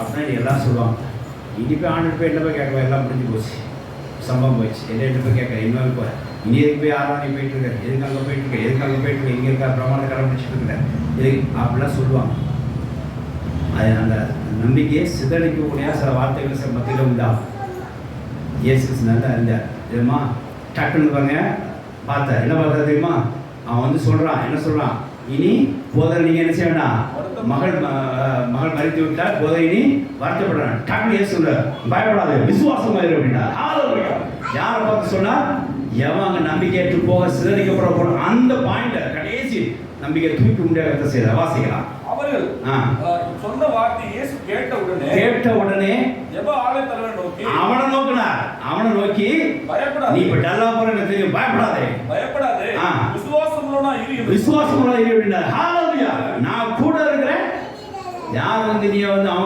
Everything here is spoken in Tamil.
அப்படின்னு எல்லாம் சொல்லுவாங்க. இனி போய் ஆண்டு போய் என்ன போய் கேட்க எல்லாம் முடிஞ்சு போச்சு, சம்பவம் போயிடுச்சு. என்ன போய் கேட்க இன்னொரு போய் இனி எதுக்கு போய் ஆராணி போயிட்டு இருக்காரு, எதுக்கு அங்கே போயிட்டு இருக்க, எதுக்கு அங்கே போயிட்டு இருக்க, இங்கே இருக்கா பிரமாண கடைபிடிச்சிட்டு இருக்கிறார், எதுக்கு அப்படிலாம் சொல்லுவாங்க. அது அந்த நம்பிக்கையை சிதறடிக்கக்கூடிய சில வார்த்தைகள் சில மத்தியில் உண்டாகும். இயேசு நல்லா இருந்தார் தெரியுமா. டக்குன்னு பாருங்க பார்த்தார். என்ன பார்த்தா தெரியுமா, அவன் வந்து சொல்கிறான், என்ன சொல்கிறான், இனி போதனை நீங்கள் என்ன செய்ய வேண்டாம், மகள் மறித்து விட்டால் போதை இனி வருத்தப்படுறான். டக்குன்னு ஏசு சொல்றார், பயப்படாது விசுவாசம் ஆயிரும் அப்படின்னா. யாரை பார்த்து சொன்னார், எவன் அங்கே நம்பிக்கையற்று போக சிதறிக்கப்பட போன அந்த பாயிண்ட கடைசி நம்பிக்கை தூக்கி உண்டாக செய்த வாசிக்கலாம். அவர்கள் சொன்ன வார்த்தை இயேசு கேட்ட உடனே ஜெப ஆலய தலைவனை நோக்கி அவனை நோக்கினார். அவனை நோக்கி பயப்படாதே, நீ இப்ப டல்லா போற எனக்கு தெரியும், பயப்படாதே விசுவாசமுள்ளவனா இரு, விசுவாசமுள்ளவனா இரு அப்படின்னார். ஹalleluya. நான் கூட இருக்கிறேன். யார் வந்து நீ வந்து அவன்